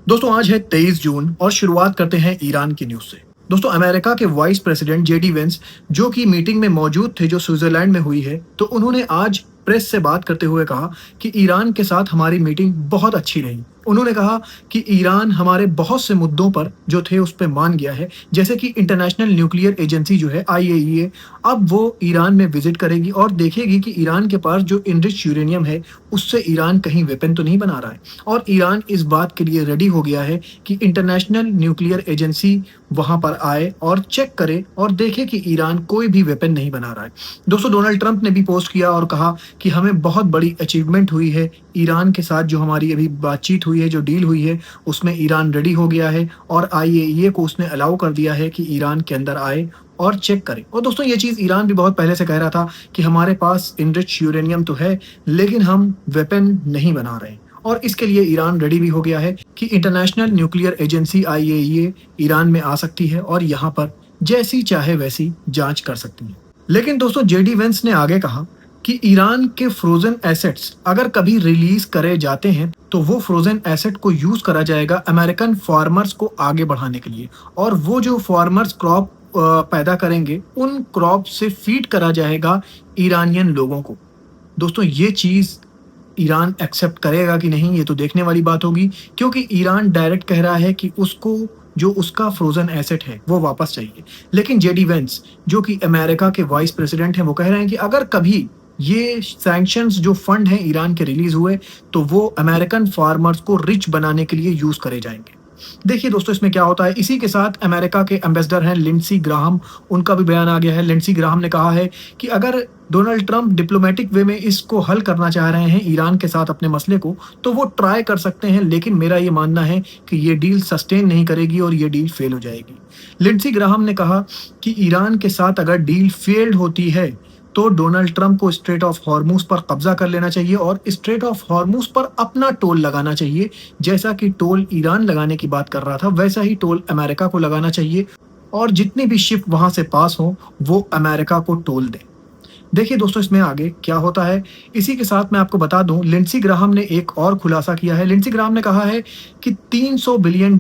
दोस्तों आज है 23 जून और शुरुआत करते हैं ईरान की न्यूज से। दोस्तों अमेरिका के वाइस प्रेसिडेंट जेडी वेंस जो कि मीटिंग में मौजूद थे जो स्विट्जरलैंड में हुई है, तो उन्होंने आज प्रेस से बात करते हुए कहा कि ईरान के साथ हमारी मीटिंग बहुत अच्छी रही। उन्होंने कहा कि ईरान हमारे बहुत से मुद्दों पर जो थे उस पर मान गया है, जैसे कि इंटरनेशनल न्यूक्लियर एजेंसी जो है आईएईए, अब वो ईरान में विजिट करेगी और देखेगी कि ईरान के पास जो इनरिच यूरेनियम है उससे ईरान कहीं वेपन तो नहीं बना रहा है। और ईरान इस बात के लिए रेडी हो गया है कि इंटरनेशनल न्यूक्लियर एजेंसी वहां पर आए और चेक करे और देखे कि ईरान कोई भी वेपन नहीं बना रहा है। दोस्तों डोनाल्ड ट्रंप ने भी पोस्ट किया और कहा कि हमें बहुत बड़ी अचीवमेंट हुई है ईरान के साथ, जो हमारी अभी बातचीत हुई है, जो डील हुई है उसमें ईरान रेडी हो गया है और आईएईए को उसने अलाउ कर दिया है कि ईरान के अंदर आए और चेक करें। और दोस्तों ये चीज़ ईरान भी बहुत पहले से कह रहा था कि हमारे पास इनरिच यूरेनियम तो है लेकिन हम वेपन नहीं बना रहे, और इसके लिए ईरान रेडी भी हो गया है कि international nuclear agency IAEA Iran में आ सकती है और यहाँ पर जैसी चाहे वैसी जांच कर सकती है। लेकिन दोस्तों जेडी वेंस ने आगे कहा कि ईरान के फ्रोजन एसेट्स अगर कभी रिलीज करे जाते हैं तो वो फ्रोजन एसेट को यूज करा जाएगा अमेरिकन फार्मर्स को आगे बढ़ाने के लिए, और वो जो फार्मर्स क्रॉप पैदा करेंगे उन क्रॉप से फीड करा जाएगा ईरानियन लोगों को। दोस्तों ये चीज ईरान एक्सेप्ट करेगा कि नहीं ये तो देखने वाली बात होगी, क्योंकि ईरान डायरेक्ट कह रहा है कि उसको जो उसका फ्रोजन एसेट है वो वापस चाहिए। लेकिन जेडी वेंस जो कि अमेरिका के वाइस प्रेसिडेंट हैं वो कह रहे हैं कि अगर कभी ये सैंक्शंस जो फंड हैं ईरान के रिलीज हुए तो वो अमेरिकन फार्मर्स को रिच बनाने के लिए यूज करे जाएंगे। देखिए दोस्तों इसमें क्या होता है, इसी के साथ अमेरिका के एम्बेसडर हैं लिंडसी ग्राहम, उनका भी बयान आ गया है। लिंडसी ग्राहम ने कहा है कि अगर डोनाल्ड ट्रंप डिप्लोमेटिक वे में इसको हल करना चाह रहे हैं ईरान के साथ अपने मसले को, तो वो ट्राई कर सकते हैं, लेकिन मेरा ये मानना है कि ये डील सस्टेन नहीं करेगी और ये डील फेल हो जाएगी। लिंडसी ग्राहम ने कहा कि ईरान के साथ अगर डील फेल्ड होती है तो डोनाल्ड ट्रंप को स्ट्रेट ऑफ हॉर्मूज पर कब्जा कर लेना चाहिए और स्ट्रेट ऑफ हॉर्मूज पर अपना टोल लगाना चाहिए। जैसा कि टोल ईरान लगाने की बात कर रहा था वैसा ही टोल अमेरिका को लगाना चाहिए, और जितनी भी शिप वहां से पास हो वो अमेरिका को टोल दे। देखिए दोस्तों इसमें आगे क्या होता है। इसी के साथ मैं आपको बता दूं लिंडसी ग्राहम ने एक और खुलासा किया है। लिंडसी ग्राहम ने कहा है कि $300 बिलियन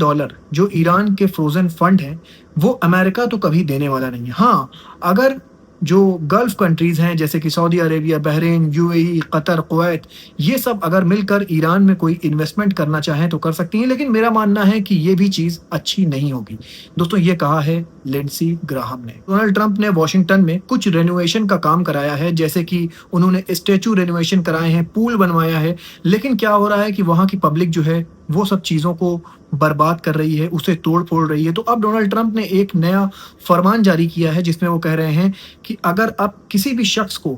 जो ईरान के फ्रोजन फंड हैं वो अमेरिका तो कभी देने वाला नहीं है। हाँ, अगर जो गल्फ कंट्रीज हैं जैसे कि Saudi Arabia, Bahrain, UAE, Qatar, Kuwait, ये सब अगर मिलकर ईरान में कोई इन्वेस्टमेंट करना चाहें तो कर सकती हैं, लेकिन मेरा मानना है कि ये भी चीज़ अच्छी नहीं होगी। दोस्तों ये कहा है लिंडसी ग्राहम ने। डोनाल्ड ट्रंप ने वॉशिंगटन में कुछ रेनोवेशन का काम कराया है, जैसे कि उन्होंने स्टैचू रेनोवेशन कराए हैं, पूल बनवाया है, लेकिन क्या हो रहा है कि वहाँ की पब्लिक जो है वो सब चीज़ों को बर्बाद कर रही है, उसे तोड़ फोड़ रही है। तो अब डोनाल्ड ट्रंप ने एक नया फरमान जारी किया है जिसमें वो कह रहे हैं कि अगर अब किसी भी शख्स को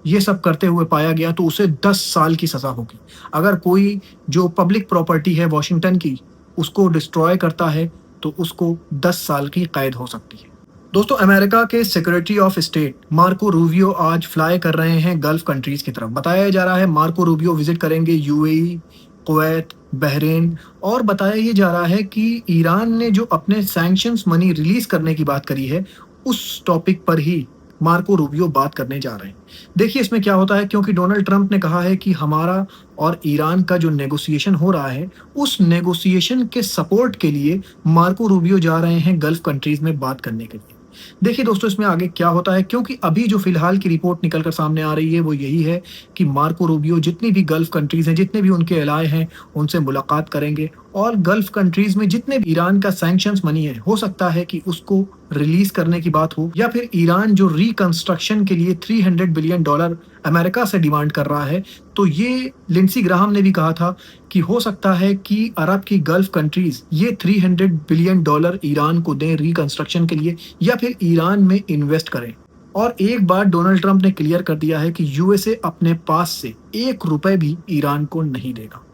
ये सब करते हुए पाया गया तो उसे 10 साल की सजा होगी। अगर कोई जो पब्लिक प्रॉपर्टी है वॉशिंगटन की उसको डिस्ट्रॉय करता है तो उसको 10 साल की कैद हो सकती है। दोस्तों अमेरिका के secretary of state Marco Rubio आज फ्लाई कर रहे हैं गल्फ कंट्रीज की तरफ। बताया जा रहा है मार्को रूबियो विजिट करेंगे यूएई, कुवैत, बहरीन, और बताया ये जा रहा है कि ईरान ने जो अपने सैंक्शंस मनी रिलीज करने की बात करी है उस टॉपिक पर ही मार्को रूबियो बात करने जा रहे हैं। देखिए इसमें क्या होता है, क्योंकि डोनाल्ड ट्रंप ने कहा है कि हमारा और ईरान का जो नेगोशिएशन हो रहा है उस नेगोशिएशन के सपोर्ट के लिए मार्को रूबियो जा रहे हैं गल्फ कंट्रीज में बात करने के लिए। देखिए दोस्तों इसमें आगे क्या होता है, क्योंकि अभी जो फिलहाल की रिपोर्ट निकल कर सामने आ रही है वो यही है कि मार्को रूबियो जितनी भी गल्फ कंट्रीज हैं, जितने भी उनके एलाय हैं, उनसे मुलाकात करेंगे और गल्फ कंट्रीज में जितने भी ईरान का सैंक्शंस मनी है हो सकता है कि उसको रिलीज करने की बात हो, या फिर ईरान जो रिकंस्ट्रक्शन के लिए $300 बिलियन अमेरिका से डिमांड कर रहा है। तो ये लिंडसी ग्राहम ने भी कहा था कि हो सकता है कि अरब की गल्फ कंट्रीज ये $300 बिलियन ईरान को दें रिकंस्ट्रक्शन के लिए, या फिर ईरान में इन्वेस्ट करें। और एक बार डोनाल्ड ट्रंप ने क्लियर कर दिया है कि यूएसए अपने पास से $1 भी ईरान को नहीं देगा।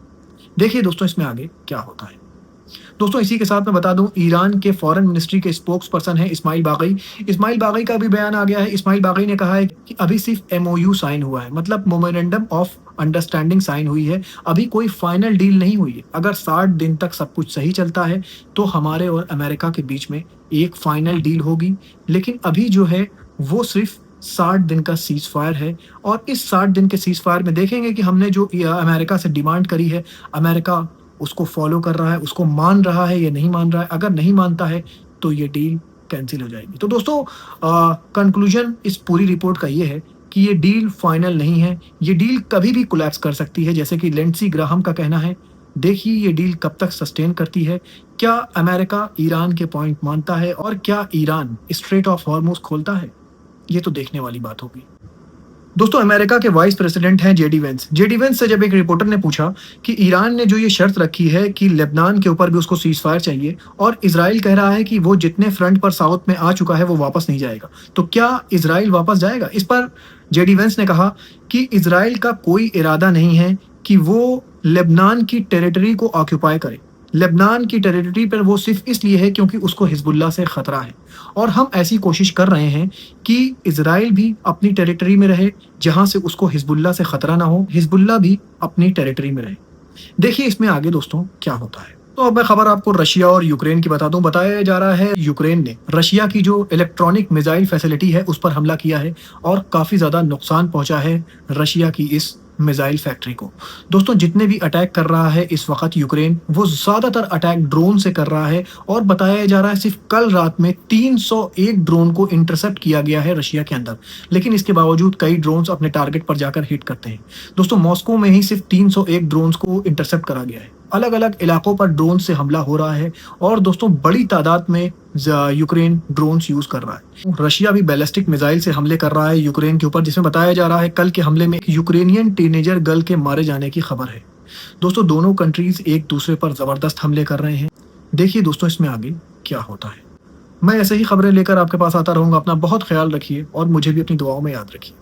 देखिए दोस्तों इसमें आगे क्या होता है। दोस्तों इसी के साथ मैं बता दूं ईरान के फॉरेन मिनिस्ट्री के स्पोक्स पर्सन है इस्माइल बागई। इस्माइल बागई का भी बयान आ गया है। इस्माइल बागई ने कहा है कि अभी सिर्फ एमओयू साइन हुआ है, मतलब मेमोरेंडम ऑफ अंडरस्टैंडिंग साइन हुई है, अभी कोई फाइनल डील नहीं हुई है। अगर 60 दिन तक सब कुछ सही चलता है तो हमारे और अमेरिका के बीच में एक फाइनल डील होगी, लेकिन अभी जो है वो सिर्फ 60 दिन का सीज फायर है। और इस 60 दिन के सीज फायर में देखेंगे कि हमने जो अमेरिका से डिमांड करी है, अमेरिका उसको फॉलो कर रहा है, उसको मान रहा है या नहीं मान रहा है। अगर नहीं मानता है तो ये डील कैंसिल हो जाएगी। तो दोस्तों कंक्लूजन इस पूरी रिपोर्ट का ये है कि ये डील फाइनल नहीं है। ये डील कभी भी कोलैप्स कर सकती है, जैसे कि लिंडसी ग्राहम का कहना है। देखिए ये डील कब तक सस्टेन करती है। क्या अमेरिका ईरान के पॉइंट मानता है और क्या ईरान स्ट्रेट ऑफ हॉर्मुज खोलता है? ये तो देखने वाली बात होगी। दोस्तों अमेरिका के वाइस प्रेसिडेंट हैं जेडी वेंस। जेडी वेंस से जब एक रिपोर्टर ने पूछा कि ईरान ने जो ये शर्त रखी है कि लेबनान के ऊपर भी उसको सीज फायर चाहिए और इजराइल कह रहा है कि वो जितने फ्रंट पर साउथ में आ चुका है वो वापस नहीं जाएगा, तो क्या इजराइल वापस जाएगा? इस पर जेडी वेंस ने कहा कि इजराइल का कोई इरादा नहीं है कि वो लेबनान की टेरिटरी को ऑक्यूपाई करे। लेबनान की टेरिटरी पर वो सिर्फ इसलिए है क्योंकि उसको हिजबुल्लाह से खतरा है और हम ऐसी कोशिश कर रहे हैं कि इजराइल भी अपनी टेरिटरी में रहे जहां से उसको हिजबुल्लाह से खतरा ना हो, हिजबुल्लाह भी अपनी टेरिटरी में रहे। देखिए इसमें आगे दोस्तों क्या होता है। तो अब मैं खबर आपको रशिया और यूक्रेन की बता दूं। बताया जा रहा है यूक्रेन ने रशिया की जो इलेक्ट्रॉनिक मिसाइल फैसिलिटी है उस पर हमला किया है और काफी ज्यादा नुकसान पहुंचा है रशिया की इस मिसाइल फैक्ट्री को। दोस्तों जितने भी अटैक कर रहा है इस वक्त यूक्रेन, वो ज्यादातर अटैक ड्रोन से कर रहा है और बताया जा रहा है सिर्फ कल रात में 301 ड्रोन को इंटरसेप्ट किया गया है रशिया के अंदर। लेकिन इसके बावजूद कई ड्रोन्स अपने टारगेट पर जाकर हिट करते हैं। दोस्तों मॉस्को में ही सिर्फ 301 ड्रोन्स को इंटरसेप्ट करा गया है। अलग अलग इलाकों पर ड्रोन से हमला हो रहा है और दोस्तों बड़ी तादाद में यूक्रेन ड्रोन्स यूज कर रहा है। रशिया भी बैलिस्टिक मिसाइल से हमले कर रहा है यूक्रेन के ऊपर, जिसमें बताया जा रहा है कल के हमले में एक यूक्रेनियन टीनेजर गर्ल के मारे जाने की खबर है। दोस्तों दोनों कंट्रीज एक दूसरे पर जबरदस्त हमले कर रहे हैं। देखिए दोस्तों इसमें आगे क्या होता है। मैं ऐसे ही खबरें लेकर आपके पास आता रहूंगा। अपना बहुत ख्याल रखिए और मुझे भी अपनी दुआओं में याद रखिए।